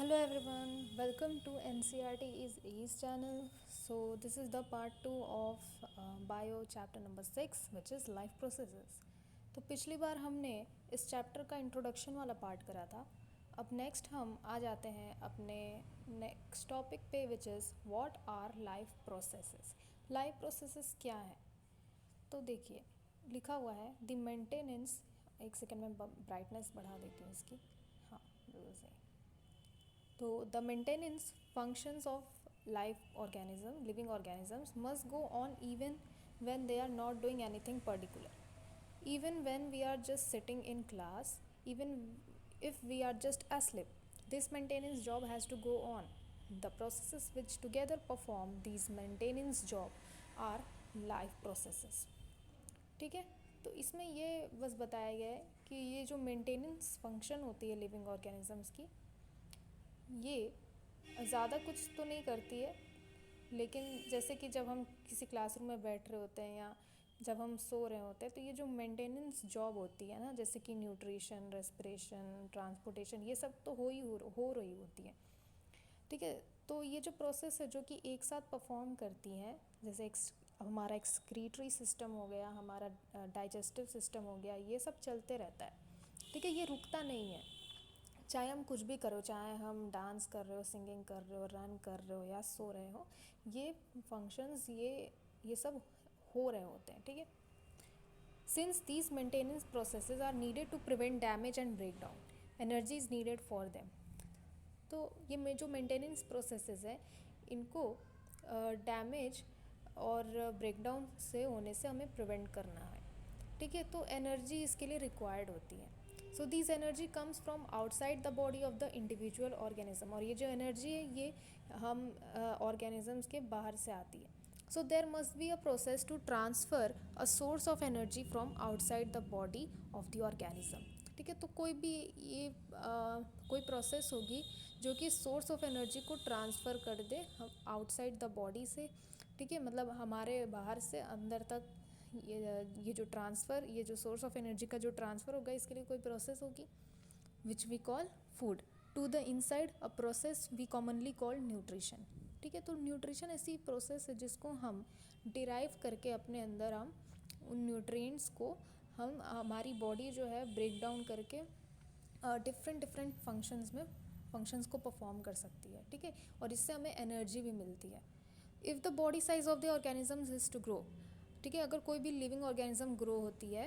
Hello everyone, welcome to NCRT is East channel. So this is the part 2 of bio chapter number 6 which is life processes. तो पिछली बार हमने इस chapter का introduction वाला part करा था. अब नेक्स्ट हम आ जाते हैं अपने नेक्स्ट टॉपिक पे which is what our life processes. Life processes क्या है? तो देखिए लिखा हुआ है द मेंटेनेंस. एक सेकेंड में ब्राइटनेस बढ़ा देती हूँ इसकी. हाँ बिल्कुल सही. तो the maintenance functions of living organisms must go on even when they are not doing anything particular. Even when we are just sitting in class, even if we are just asleep, this maintenance job has to go on. The processes which together perform these maintenance job are life processes. ठीक है. तो इसमें ये बस बताया गया है कि ये जो मेंटेनेंस फंक्शन होती है लिविंग ऑर्गेनिजम्स की, ये ज़्यादा कुछ तो नहीं करती है, लेकिन जैसे कि जब हम किसी क्लासरूम में बैठ रहे होते हैं या जब हम सो रहे होते हैं तो ये जो मेंटेनेंस जॉब होती है ना, जैसे कि न्यूट्रिशन, रेस्पिरेशन, ट्रांसपोर्टेशन, ये सब तो हो रही होती है. ठीक है. तो ये जो प्रोसेस है जो कि एक साथ परफॉर्म करती हैं, जैसे हमारा एक्सक्रीटरी सिस्टम हो गया, हमारा डाइजेस्टिव सिस्टम हो गया, ये सब चलते रहता है. ठीक है. ये रुकता नहीं है. चाहे हम कुछ भी करो, चाहे हम डांस कर रहे हो, सिंगिंग कर रहे हो, रन कर रहे हो या सो रहे हो, ये फंक्शंस ये सब हो रहे होते हैं. ठीक है. Since these maintenance processes are needed to prevent damage and break down, energy is needed for them. तो ये जो मेंटेनेंस प्रोसेसेस हैं, इनको डैमेज और ब्रेकडाउन से होने से हमें प्रिवेंट करना है. ठीक है. तो एनर्जी इसके लिए रिक्वायर्ड होती है. So this energy comes from outside the body of the individual organism. और ये जो एनर्जी है ये हम ऑर्गेनिजम्स के बाहर से आती है. So there must be a process to transfer a source of energy from outside the body of the organism. ठीक है. तो कोई भी ये कोई प्रोसेस होगी जो कि सोर्स ऑफ एनर्जी को ट्रांसफ़र कर दे हम आउटसाइड द बॉडी से. ठीक है. मतलब हमारे बाहर से अंदर तक ये जो ट्रांसफ़र, ये जो सोर्स ऑफ एनर्जी का जो ट्रांसफ़र होगा, इसके लिए कोई प्रोसेस होगी which we call food. To the inside a process we commonly call nutrition. ठीक है. तो न्यूट्रिशन ऐसी प्रोसेस है जिसको हम डिराइव करके अपने अंदर हम उन न्यूट्रिएंट्स को हम हमारी बॉडी जो है ब्रेक डाउन करके डिफरेंट फंक्शंस को परफॉर्म कर सकती है. ठीक है. और इससे हमें एनर्जी भी मिलती है. If the body size of the organism is to grow. ठीक है. अगर कोई भी लिविंग ऑर्गेनिज्म ग्रो होती है,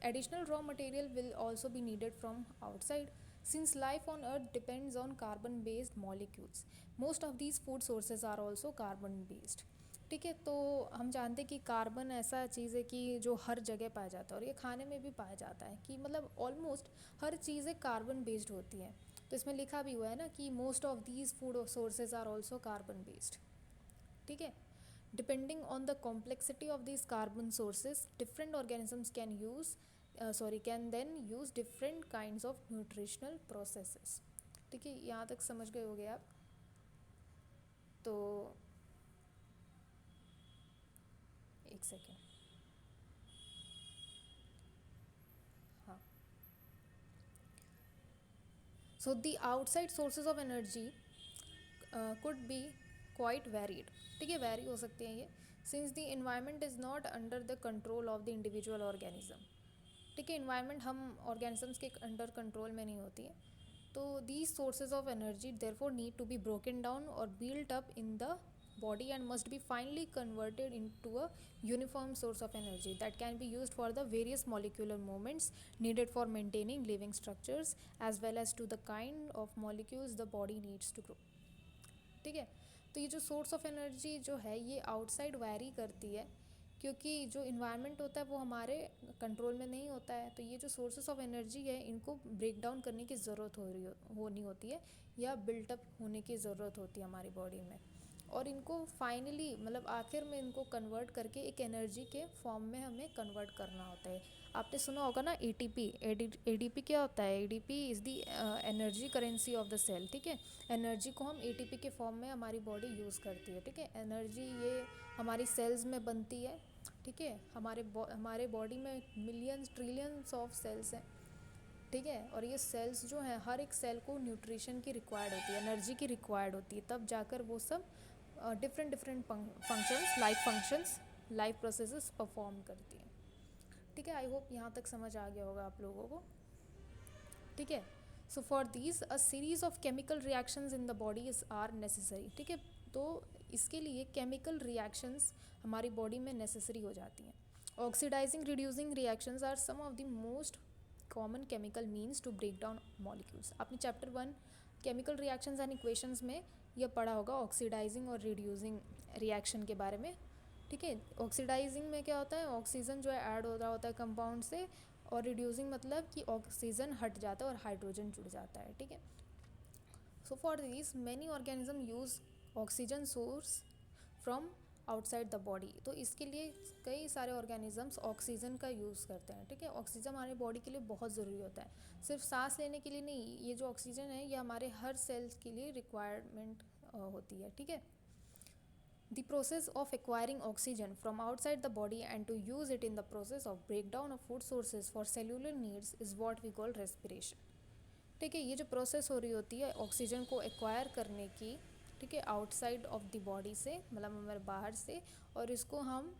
additional raw material will also be needed from outside. Since life on earth depends on carbon based molecules, most of these food sources are also carbon based. ठीक है. तो हम जानते हैं कि कार्बन ऐसा चीज़ है कि जो हर जगह पाया जाता है और ये खाने में भी पाया जाता है, कि मतलब ऑलमोस्ट हर चीज़ें कार्बन बेस्ड होती हैं. तो इसमें लिखा भी हुआ है ना कि most of these food sources are also carbon based. ठीक है. Depending on the complexity of these carbon sources, different organisms can then use different kinds of nutritional processes. ठीक है. यहाँ तक समझ गए होगे आप? तो एक सेकेंड. हाँ. So the outside sources of energy could be quite varied. ठीक है. वैरी हो सकती हैं ये. Since the environment is not under the control of the individual organism. ठीक है. इन्वायरमेंट हम ऑर्गेनिजम्स के अंडर कंट्रोल में नहीं होती है. तो these sources of energy therefore need to be broken down और built up in the body and must be finally converted into a uniform source of energy that can be used for the various molecular movements needed for maintaining living structures as well as to the kind of molecules the body needs to grow. ठीक है. तो ये जो source of energy जो है ये outside vary करती है, क्योंकि जो इन्वायरमेंट होता है वो हमारे कंट्रोल में नहीं होता है. तो ये जो सोर्सेस ऑफ एनर्जी है इनको ब्रेक डाउन करने की ज़रूरत होनी होती है या बिल्टअप होने की ज़रूरत होती है हमारी बॉडी में. और इनको फाइनली मतलब आखिर में इनको कन्वर्ट करके एक एनर्जी के फॉर्म में हमें कन्वर्ट करना होता है. आपने सुना होगा ना एटीपी. एडीपी क्या होता है? ADP is the energy currency of the cell. ठीक है. एनर्जी को हम एटीपी के फॉर्म में हमारी बॉडी यूज़ करती है. ठीक है. एनर्जी ये हमारी सेल्स में बनती है. ठीक है. हमारे बॉडी में मिलियंस ट्रिलियंस ऑफ सेल्स हैं. ठीक है। और ये सेल्स जो हैं, हर एक सेल को न्यूट्रिशन की रिक्वायर्ड होती है, एनर्जी की रिक्वायर्ड होती है, तब जाकर वो सब different different functions, life processes perform करती हैं। ठीक है, आई होप यहाँ तक समझ आ गया होगा आप लोगों को। ठीक है। So for these a series of chemical reactions in the body is are necessary. ठीक है, तो इसके लिए केमिकल रिएक्शंस हमारी बॉडी में नेसेसरी हो जाती हैं। Oxidising reducing reactions are some of the most common chemical means to break down molecules. आपने chapter 1 chemical reactions and equations में यह पढ़ा होगा ऑक्सीडाइजिंग और रिड्यूसिंग रिएक्शन के बारे में। ठीक है, ऑक्सीडाइजिंग में क्या होता है, ऑक्सीजन जो है ऐड हो रहा होता है कंपाउंड से, और रिड्यूसिंग मतलब कि ऑक्सीजन हट जाता है और हाइड्रोजन जुड़ जाता है। ठीक है। So for this many organism use oxygen source from outside the body. तो इसके लिए कई सारे ऑर्गेनिजम्स ऑक्सीजन का यूज़ करते हैं। ठीक है, ऑक्सीजन हमारे बॉडी के लिए बहुत ज़रूरी होता है, सिर्फ सांस लेने के लिए नहीं, ये जो ऑक्सीजन है ये हमारे हर सेल्स के लिए रिक्वायरमेंट होती है। ठीक है। The process of acquiring oxygen from outside the body and to use it in the process of breakdown of food sources for cellular needs is what we call respiration. ठीक है, ये जो प्रोसेस हो रही होती है ऑक्सीजन को acquire करने की, ठीक है, आउटसाइड ऑफ द बॉडी से, मतलब हमारे बाहर से, और इसको हम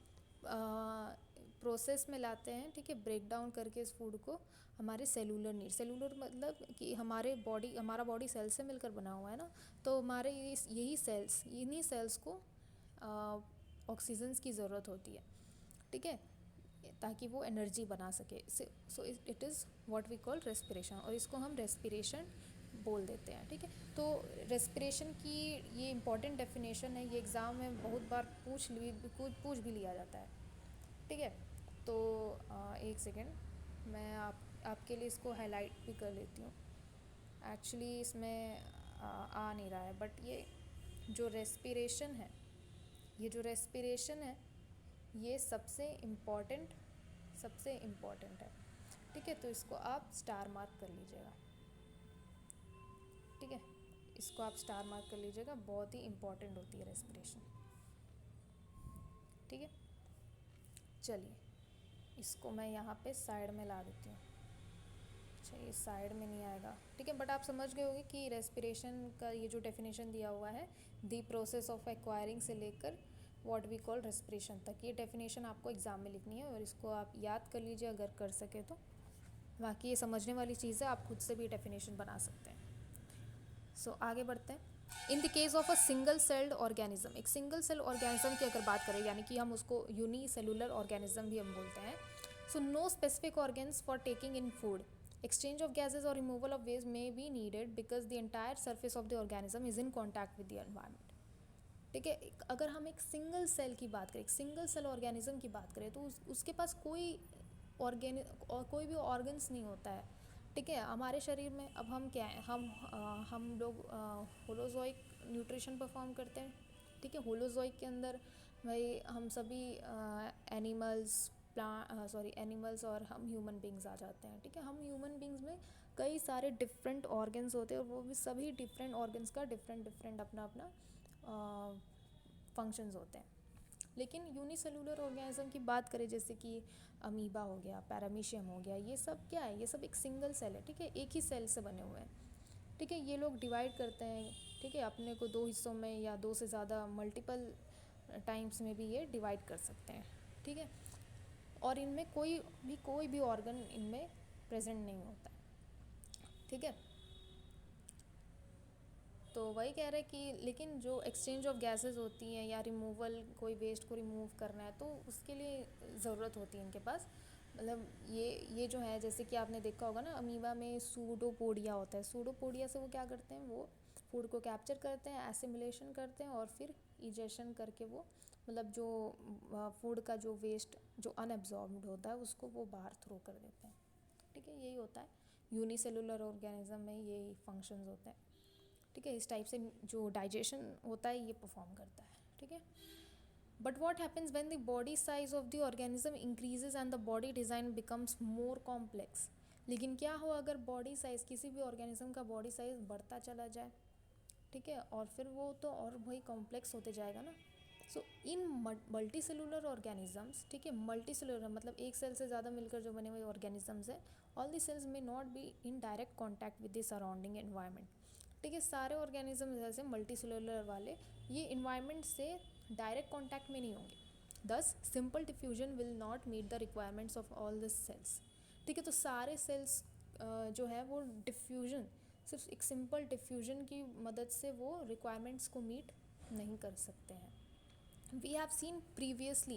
प्रोसेस में लाते हैं। ठीक है, ब्रेक डाउन करके इस फूड को हमारे सेलुलर नीड, सेलुलर मतलब कि हमारा बॉडी सेल से मिलकर बना हुआ है ना, तो हमारे यही सेल्स, इन्हीं सेल्स को ऑक्सीजन की ज़रूरत होती है। ठीक है, ताकि वो एनर्जी बना सके। So it is what we call respiration, और इसको हम रेस्पिरेशन बोल देते हैं। ठीक है, तो रेस्पिरेशन की ये इंपॉर्टेंट डेफिनेशन है, ये एग्ज़ाम में बहुत बार पूछ भी लिया जाता है। ठीक है, तो एक सेकेंड, मैं आपके लिए इसको हाईलाइट भी कर लेती हूँ। एक्चुअली इसमें आ नहीं रहा है, बट ये जो रेस्पिरेशन है, ये सबसे इम्पॉर्टेंट है। ठीक है, तो इसको आप स्टार मार्क कर लीजिएगा। ठीक है, इसको आप स्टार मार्क कर लीजिएगा, बहुत ही इम्पॉर्टेंट होती है रेस्पिरेशन। ठीक है, चलिए इसको मैं यहाँ पे साइड में ला देती हूँ। अच्छा, ये साइड में नहीं आएगा। ठीक है, बट आप समझ गए होंगे कि रेस्पिरेशन का ये जो डेफिनेशन दिया हुआ है, दी प्रोसेस ऑफ एक्वायरिंग से लेकर व्हाट वी कॉल रेस्पिरेशन तक, ये डेफिनेशन आपको एग्ज़ाम में लिखनी है, और इसको आप याद कर लीजिए अगर कर सके तो। बाकी ये समझने वाली चीज़ है, आप खुद से भी डेफिनेशन बना सकते हैं। सो आगे बढ़ते हैं। In the case of a single celled organism, एक सिंगल सेल ऑर्गेनिज्म की अगर बात करें, यानी कि हम उसको यूनिसेलुलर ऑर्गेनिज्म भी हम बोलते हैं। So no specific organs for taking in food, exchange of gases or removal of waste may be needed because the entire surface of the organism is in contact with the environment. ठीक है, अगर हम एक single cell की बात करें, एक single cell organism की बात करें, तो उसके पास कोई भी ऑर्गन्स नहीं होता है। ठीक है, हमारे शरीर में अब हम क्या हैं, हम लोग होलोजोइक न्यूट्रिशन परफॉर्म करते हैं। ठीक है, होलोजोइक के अंदर भाई हम सभी एनिमल्स और हम ह्यूमन बींग्स आ जाते हैं। ठीक है, हम ह्यूमन बींग्स में कई सारे डिफरेंट ऑर्गन्स होते हैं, और वो भी सभी डिफरेंट ऑर्गन्स का डिफरेंट अपना फंक्शंस होते हैं। लेकिन यूनिसेलुलर ऑर्गेनिज्म की बात करें, जैसे कि अमीबा हो गया, पैरामीशियम हो गया, ये सब क्या है, ये सब एक सिंगल सेल है। ठीक है, एक ही सेल से बने हुए हैं। ठीक है, ये लोग डिवाइड करते हैं, ठीक है, अपने को 2 हिस्सों में या 2 से ज़्यादा मल्टीपल टाइम्स में भी ये डिवाइड कर सकते हैं। ठीक है, और इनमें कोई भी ऑर्गन इनमें प्रेजेंट नहीं होता। ठीक है, तो वही कह रहे हैं कि लेकिन जो एक्सचेंज ऑफ गैसेस होती हैं या रिमूवल, कोई वेस्ट को रिमूव करना है, तो उसके लिए ज़रूरत होती है इनके पास। मतलब ये जो है, जैसे कि आपने देखा होगा ना, अमीबा में सूडोपोडिया होता है। सूडोपोडिया से वो क्या करते हैं, वो फूड को कैप्चर करते हैं, एसिमिलेशन करते हैं, और फिर इजेशन करके वो, मतलब जो फूड का जो वेस्ट जो अनएब्जॉर्ब्ड होता है उसको वो बाहर थ्रो कर देते हैं। ठीक है, यही होता है यूनिसेलुलर ऑर्गेनिज्म में, यही फंक्शंस होते हैं। ठीक है, इस टाइप से जो डाइजेशन होता है ये परफॉर्म करता है। ठीक है, but what happens when the body size of the organism increases and the body design becomes more complex. लेकिन क्या हो अगर बॉडी साइज़, किसी भी ऑर्गेनिज्म का बॉडी साइज़ बढ़ता चला जाए, ठीक है, और फिर वो तो और वही कॉम्प्लेक्स होते जाएगा ना। सो इन मल्टी सेलुलर ऑर्गेनिजम्स, ठीक है, मल्टी सेलुलर मतलब एक सेल से ज़्यादा मिलकर जो बने हुए ऑर्गेनिजम्स हैं, ऑल दी सेल्स में not be in direct contact with the surrounding environment. ठीक है, सारे ऑर्गेनिज्म जैसे मल्टी सेलुलर वाले ये इन्वायरमेंट से डायरेक्ट कॉन्टैक्ट में नहीं होंगे, thus simple diffusion will not meet the requirements of all this cells. ठीक है, तो सारे सेल्स जो है वो डिफ्यूजन, सिर्फ एक सिंपल डिफ्यूजन की मदद से वो रिक्वायरमेंट्स को मीट नहीं कर सकते हैं। We have seen previously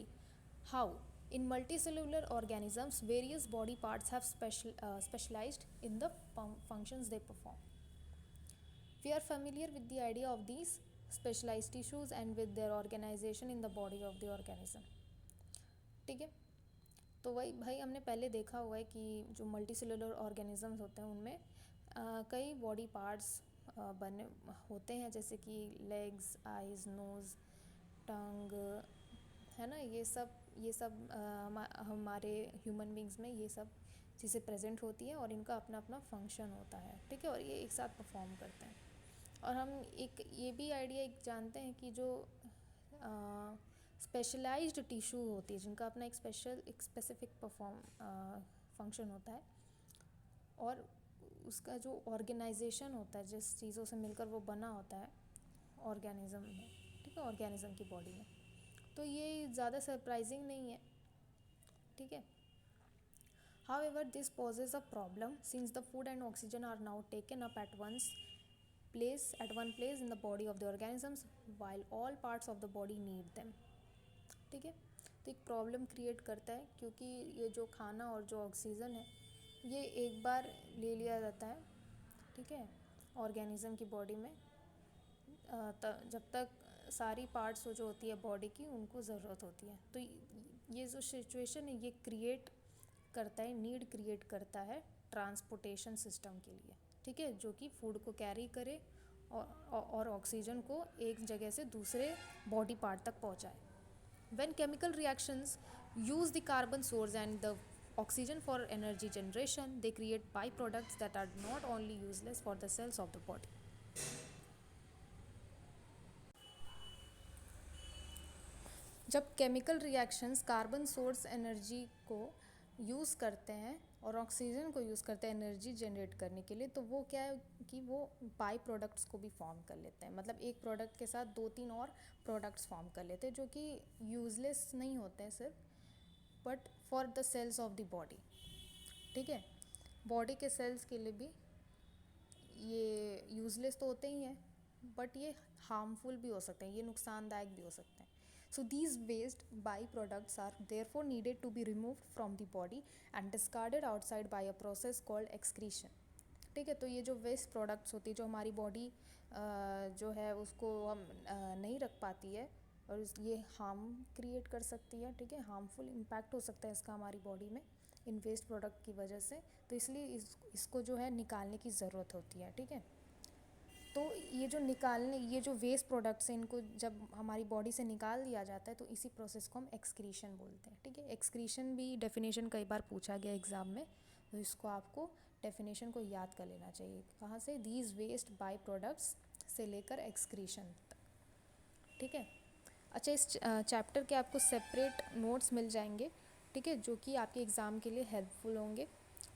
how in multicellular organisms various body parts have specialized in the functions they perform. We are familiar with the idea of these specialized tissues and with their organization in the body of the organism. ठीक है, तो वही भाई हमने पहले देखा हुआ है कि जो मल्टीसेलुलर ऑर्गेनिजम्स होते हैं उनमें कई बॉडी पार्ट्स बने होते हैं, जैसे कि लेग्स, आइज़, नोज़, टंग, है ना, ये सब हमारे ह्यूमन बींग्स में ये सब चीज़ें प्रेजेंट होती हैं और इनका अपना अपना फंक्शन होता है। ठीक है, और ये एक साथ परफॉर्म करते हैं। और हम एक ये भी आइडिया एक जानते हैं कि जो स्पेशलाइज्ड टिश्यू होती है जिनका अपना एक स्पेसिफिक फंक्शन होता है, और उसका जो ऑर्गेनाइजेशन होता है, जिस चीज़ों से मिलकर वो बना होता है ऑर्गेनिज्म में, ठीक है, ऑर्गेनिज्म की बॉडी में, तो ये ज़्यादा सरप्राइजिंग नहीं है। ठीक है, however this poses a problem since the food and oxygen are now taken up at one place in the body of the organisms while all parts of the body need them. ठीक है, तो एक problem create करता है क्योंकि ये जो खाना और जो ऑक्सीजन है ये एक बार ले लिया जाता है, ठीक है, ऑर्गेनिज्म की बॉडी में, जब तक सारी पार्ट्स जो होती है बॉडी की उनको ज़रूरत होती है। तो ये जो सिचुएशन है ये क्रिएट करता है, नीड क्रिएट करता है ट्रांसपोर्टेशन सिस्टम के लिए, ठीक है, जो कि फूड को कैरी करे और ऑक्सीजन को एक जगह से दूसरे बॉडी पार्ट तक पहुंचाए। When chemical reactions use the carbon source and the oxygen for energy generation, they create byproducts that are not only useless for the cells of the body. जब chemical reactions carbon source energy को use करते हैं और oxygen को use करते हैं energy generate करने के लिए, तो वो क्या है कि वो बाई प्रोडक्ट्स को भी फॉर्म कर लेते हैं, मतलब एक प्रोडक्ट के साथ 2-3 और प्रोडक्ट्स फॉर्म कर लेते हैं जो कि यूज़लेस नहीं होते हैं सिर्फ, but for the cells of the body. ठीक है, बॉडी के सेल्स के लिए भी ये यूज़लेस तो होते ही हैं, बट ये हार्मफुल भी हो सकते हैं, ये नुकसानदायक भी हो सकते हैं। So these waste byproducts are therefore needed to be removed from the body and discarded outside by a process called excretion. ठीक है, तो ये जो वेस्ट प्रोडक्ट्स होती है जो हमारी बॉडी जो है उसको हम नहीं रख पाती है और ये हार्म क्रिएट कर सकती है, ठीक है, हार्मफुल इम्पैक्ट हो सकता है इसका हमारी बॉडी में इन वेस्ट प्रोडक्ट की वजह से, तो इसलिए इसको जो है निकालने की ज़रूरत होती है। ठीक है, तो ये जो वेस्ट प्रोडक्ट्स हैं इनको जब हमारी बॉडी से निकाल दिया जाता है तो इसी प्रोसेस को हम एक्सक्रीशन बोलते हैं। ठीक है, एक्सक्रीशन भी डेफिनेशन कई बार पूछा गया एग्ज़ाम में, तो इसको आपको डेफिनेशन को याद कर लेना चाहिए, कहाँ से, दीज वेस्ट बाई प्रोडक्ट्स से लेकर एक्सक्रीशन तक। ठीक है, अच्छा, इस चैप्टर के आपको सेपरेट नोट्स मिल जाएंगे, ठीक है, जो कि आपके एग्ज़ाम के लिए हेल्पफुल होंगे।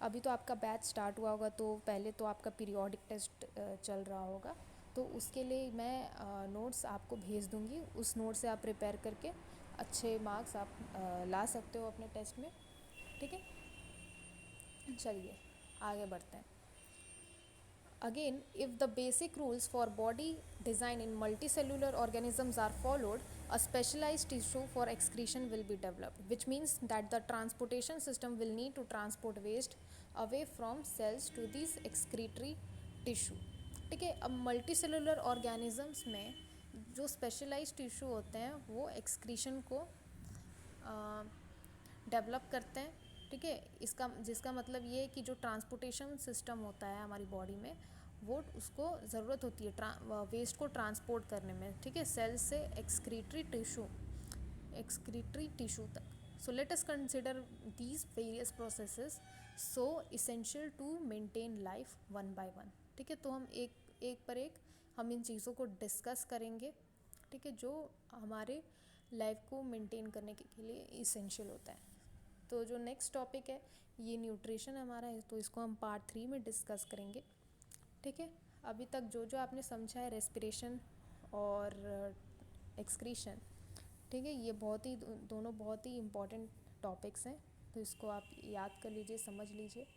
अभी तो आपका बैच स्टार्ट हुआ होगा, तो पहले तो आपका पीरियोडिक टेस्ट चल रहा होगा, तो उसके लिए मैं नोट्स आपको भेज दूँगी, उस नोट से आप प्रिपेयर करके अच्छे मार्क्स आप ला सकते हो अपने टेस्ट में। ठीक है, चलिए आगे बढ़ते हैं। Again, if the basic rules for body design in multicellular organisms are followed, a specialized tissue for excretion will be developed, which means that the transportation system will need to transport waste away from cells to these excretory tissue. ठीक है, अब multicellular organisms में जो specialised tissue होते हैं वो excretion को develop करते हैं। ठीक है, जिसका मतलब ये है कि जो ट्रांसपोर्टेशन सिस्टम होता है हमारी बॉडी में वो उसको ज़रूरत होती है वेस्ट को ट्रांसपोर्ट करने में, ठीक है, सेल से एक्सक्रीटरी टिश्यू तक। So let us consider these various processes so essential to maintain life one by one. ठीक है, तो हम एक पर एक हम इन चीज़ों को डिस्कस करेंगे। ठीक है, जो हमारे लाइफ को मेंटेन करने के लिए इसेंशियल होता है। तो जो नेक्स्ट टॉपिक है ये न्यूट्रिशन हमारा है, तो इसको हम पार्ट 3 में डिस्कस करेंगे। ठीक है, अभी तक जो जो आपने समझा है रेस्पिरेशन और एक्सक्रीशन, ठीक है, ये दोनों बहुत ही इम्पॉर्टेंट टॉपिक्स हैं, तो इसको आप याद कर लीजिए, समझ लीजिए।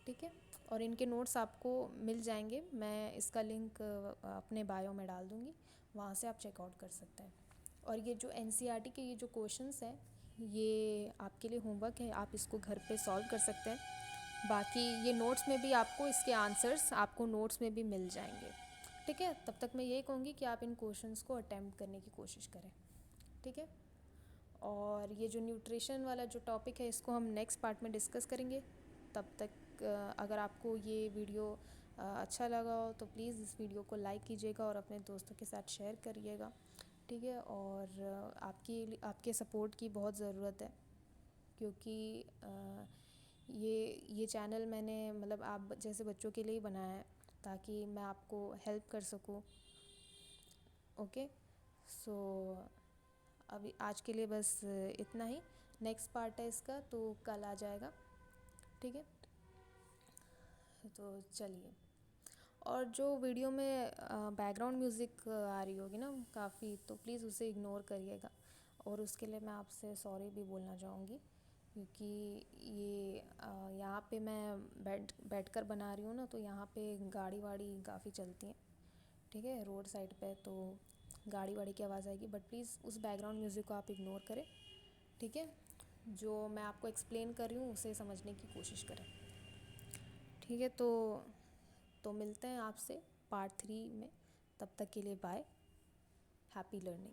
ठीक है, और इनके नोट्स आपको मिल जाएंगे, मैं इसका लिंक अपने बायो में डाल दूँगी, वहाँ से आप चेकआउट कर सकते हैं। और ये जो एनसीईआरटी के ये जो क्वेश्चंस हैं ये आपके लिए होमवर्क है, आप इसको घर पे सॉल्व कर सकते हैं। बाकी ये नोट्स में भी आपको इसके आंसर्स आपको नोट्स में भी मिल जाएंगे। ठीक है, तब तक मैं यही कहूँगी कि आप इन क्वेश्चंस को अटेम्प्ट करने की कोशिश करें। ठीक है, और ये जो न्यूट्रिशन वाला जो टॉपिक है इसको हम नेक्स्ट पार्ट में डिस्कस करेंगे। तब तक अगर आपको ये वीडियो अच्छा लगा हो तो प्लीज़ इस वीडियो को लाइक कीजिएगा और अपने दोस्तों के साथ शेयर करिएगा। ठीक है, और आपके सपोर्ट की बहुत ज़रूरत है, क्योंकि ये चैनल मैंने मतलब आप जैसे बच्चों के लिए ही बनाया है, ताकि मैं आपको हेल्प कर सकूं। ओके, सो अभी आज के लिए बस इतना ही। नेक्स्ट पार्ट है इसका तो कल आ जाएगा। ठीक है, तो चलिए। और जो वीडियो में बैकग्राउंड म्यूज़िक आ रही होगी ना काफ़ी, तो प्लीज़ उसे इग्नोर करिएगा, और उसके लिए मैं आपसे सॉरी भी बोलना चाहूँगी, क्योंकि ये यहाँ पे मैं बैठकर बना रही हूँ ना, तो यहाँ पे गाड़ी वाड़ी काफ़ी चलती हैं। ठीक है, रोड साइड पे तो गाड़ी वाड़ी की आवाज़ आएगी, बट प्लीज़ उस बैकग्राउंड म्यूज़िक को आप इग्नोर करें। ठीक है, जो मैं आपको एक्सप्लेन कर रही हूँ उसे समझने की कोशिश करें। ठीक है, तो मिलते हैं आपसे पार्ट 3 में। तब तक के लिए बाय, हैप्पी लर्निंग।